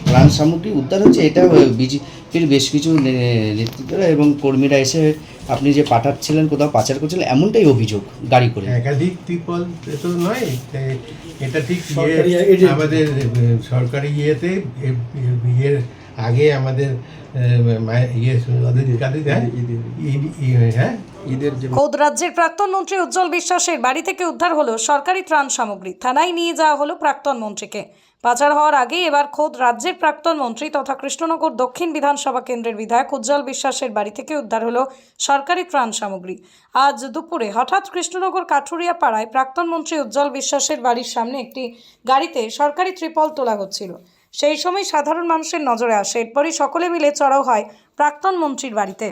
ত্রাণ সামগ্রী উদ্ধার হচ্ছে, এটা বিজেপির বেশ কিছু নেতৃত্বরা এবং কর্মীরা এসে আপনি যে পাঠাচ্ছিলেন কোথাও পাচার করছিলেন এমনটাই অভিযোগ গাড়ি করে। একাধিক ত্রিপল তো নয়, এটা ঠিক আমাদের সরকারি ইয়েতে ইয়ের আগে আমাদের খোদ রাজ্যের প্রাক্তন মন্ত্রী উজ্জ্বল বিশ্বাসের বাড়ি থেকে উদ্ধার হলো সরকারি ত্রাণ সামগ্রী। থানায় নিয়ে যাওয়া হলো প্রাক্তন মন্ত্রীকে। পাচার হওয়ার আগেই এবার খোদ রাজ্যের প্রাক্তন মন্ত্রী তথা কৃষ্ণনগর দক্ষিণ বিধানসভা কেন্দ্রের বিধায়ক উজ্জ্বল বিশ্বাসের বাড়ি থেকে উদ্ধার হলো সরকারি ত্রাণ সামগ্রী। আজ দুপুরে হঠাৎ কৃষ্ণনগর কাঠুরিয়া পাড়ায় প্রাক্তন মন্ত্রী উজ্জ্বল বিশ্বাসের বাড়ির সামনে একটি গাড়িতে সরকারি ত্রিপল তোলা হচ্ছিল। সেই সময় সাধারণ মানুষের নজরে আসে। এরপরই সকলে মিলে চড়াও হয় প্রাক্তন মন্ত্রীর বাড়িতে।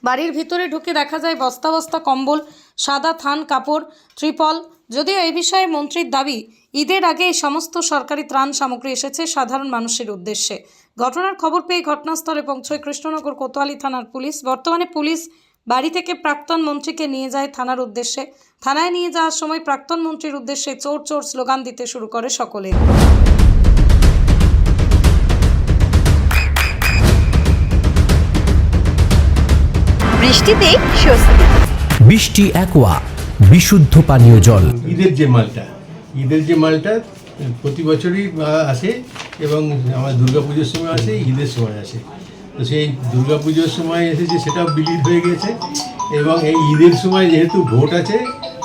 বাড়ির ভিতরে ঢুকে দেখা যায় বস্তা বস্তা কম্বল, সাদা থান কাপড়, ত্রিপল। যদিও এই বিষয়ে মন্ত্রীর দাবি, ঈদের আগে এই সমস্ত সরকারি ত্রাণ সামগ্রী এসেছে সাধারণ মানুষের উদ্দেশ্যে। ঘটনার খবর পেয়ে ঘটনাস্থলে পৌঁছয় কৃষ্ণনগর কোতোয়ালি থানার পুলিশ। বর্তমানে পুলিশ বাড়ি থেকে প্রাক্তন মন্ত্রীকে নিয়ে যায় থানার উদ্দেশ্যে। থানায় নিয়ে যাওয়ার সময় প্রাক্তন মন্ত্রীর উদ্দেশ্যে চোর চোর স্লোগান দিতে শুরু করে সকলে। বৃষ্টিতে স্বস্তি। বৃষ্টি অ্যাকোয়া বিশুদ্ধ পানীয় জল। ঈদের যে মালটা প্রতি বছরই আসে এবং আমার দুর্গাপুজোর সময় আসে, ঈদের সময় আসে। তো সেই দুর্গাপুজোর সময় এসেছে, সেটাও বিলিড হয়ে গেছে এবং এই ঈদের সময় যেহেতু ভোট আছে,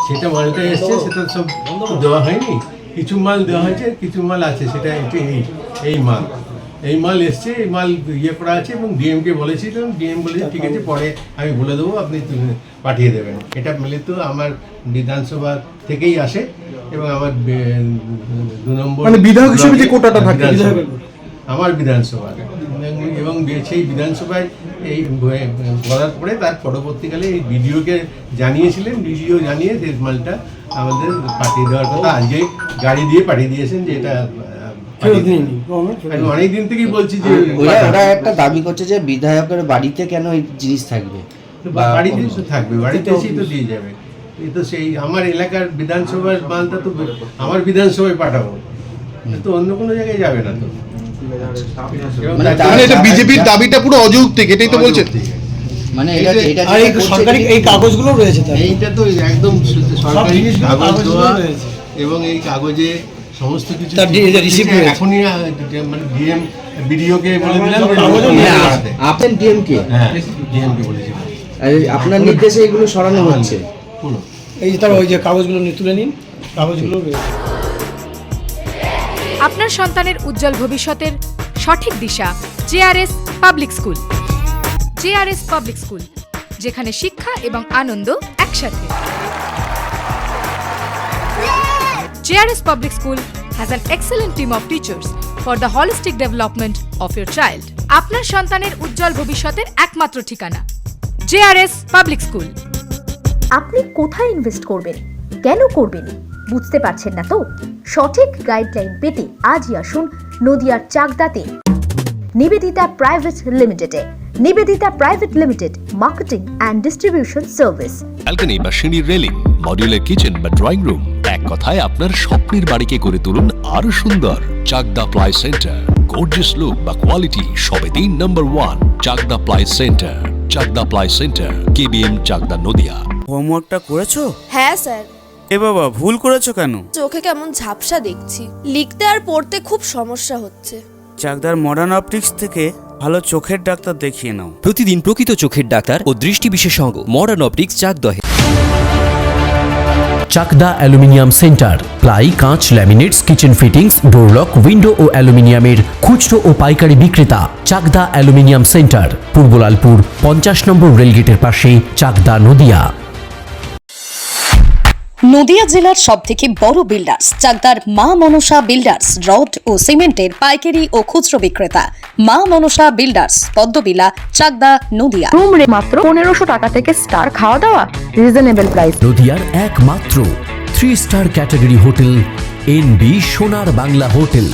সেটা মালটা এসছে, সেটা সব দেওয়া হয়নি। কিছু মাল দেওয়া হয়েছে, কিছু মাল আছে, সেটা এই মাল এসছে, এই মাল ইয়ে করা আছে এবং ডিএমকে বলেছিলাম, ডিএম বলেছে ঠিক আছে, পরে আমি বলে দেবো, আপনি পাঠিয়ে দেবেন। এটা মেলে তো আমার বিধানসভা থেকেই আসে এবং আমার 2 নম্বর মানে বিধায়ক হিসেবে যে কোটাটা থাকে আমার বিধানসভা, এবং সেই বিধানসভায় এই করার পরে তার পরবর্তীকালে এই বিডিওকে জানিয়েছিলেন, বিডিও জানিয়ে সেই মালটা আমাদের পাঠিয়ে দেওয়ার কথা। আজকে গাড়ি দিয়ে পাঠিয়ে দিয়েছেন যে এটা অনেকদিন থেকেই বলছি যে ওরা একটা দাবি করছে যে বিধায়কের বাড়িতে কেন এই জিনিস থাকবে, বাড়িতে থাকবে, বাড়িতে এসেই তো দিয়ে যাবে। এই তো সেই আমার এলাকার বিধানসভার মালটা তো আমার বিধানসভায় পাঠাবো, তো অন্য কোনো জায়গায় যাবে না। তো এটা বিজেপির দাবিটা পুরো অযৌক্তিক, এটাই তো বলছেন। মানে সরকারি এই কাগজগুলো রয়েছে, এইটা তো একদম সরকারি কাগজ দেওয়া এবং এই কাগজে সমস্ত কিছু এখনই মানে ডিএম বিডিওকে বলে দিলাম, আপনার ডিএমকে বলেছিলাম আপনার নির্দেশে এগুলো সরানো হচ্ছে। এই যে তার ওই যে কাগজগুলো তুলে নিন, কাগজগুলো। আপনার সন্তানের উজ্জ্বল ভবিষ্যতের সঠিক দিশা JRS public school. JRS public school, যেখানে শিক্ষা এবং আনন্দ একসাথে। JRS Public School has an excellent team of teachers for the holistic development of your child. আপনার সন্তানের উজ্জ্বল ভবিষ্যতের একমাত্র ঠিকানা JRS Public School। আপনি কোথায় ইনভেস্ট করবেন, কেন করবেন, বুঝতে পারছেন না তো? সঠিক গাইডলাইন পেতে আজই আসুন নদিয়ার চাকদাতে নিবেদিতা প্রাইভেট লিমিটেডে। Nivedita private limited, marketing and distribution service. Balcony বা সিঁড়ির রেলিং, মডিউলার কিচেন বা ড্রয়িং রুম, এক কথায় আপনার স্বপ্নের বাড়িকে করে তুলুন আরো সুন্দর। Chakdah ply centre, gorgeous look বা কোয়ালিটি সবেতেই number 1। Chakdah ply centre, Chakdah ply centre, KBM Chakdah Nadia. হোমওয়ার্কটা করেছো? হ্যাঁ স্যার। এ বাবা, ভুল করেছো কেন? চোখে কেমন ঝাপসা দেখছি, লিখতে আর পড়তে খুব সমস্যা হচ্ছে। চাকদার মডার্ন অপটিক্স থেকে ভালো চোখের ডাক্তার দেখিয়ে নাও। প্রতিদিন প্রকৃত চোখের ডাক্তার ও দৃষ্টি বিশেষজ্ঞ মডার্ন অপটিক্স চাকদহে। চাকদা অ্যালুমিনিয়াম সেন্টার, প্লাই, কাঁচ, laminates, kitchen fittings, door lock, window ও অ্যালুমিনিয়ামের খুচরো ও পাইকারি বিক্রেতা। চাকদা অ্যালুমিনিয়াম সেন্টার, পূর্ব লালপুর 50 নম্বর রেলগেটের পাশে, চাকদা নদিয়া। নদিয়া জেলার সবথেকে বড় বিল্ডার্স চাকদার মা মনসা বিল্ডার্স, রড ও সিমেন্টের পাইকারি ও খুচরো বিক্রেতা। Ma Manasa builders, Padmabila, Chakdah Nadia. Room rate মাত্র 1500 টাকা থেকে স্টার, খাওয়া দাওয়া রিজনেবল প্রাইস। নদিয়ার একমাত্র 3 স্টার ক্যাটাগরি হোটেল NB সোনার বাংলা হোটেল,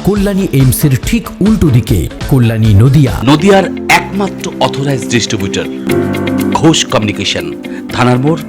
কল্যাণী এইমসের ঠিক উল্টো দিকে, কল্যাণী নদিয়া। নদিয়ার একমাত্র অথরাইজড ডিস্ট্রিবিউটর ঘোষ কমিউনিকেশন, থানার মোড়,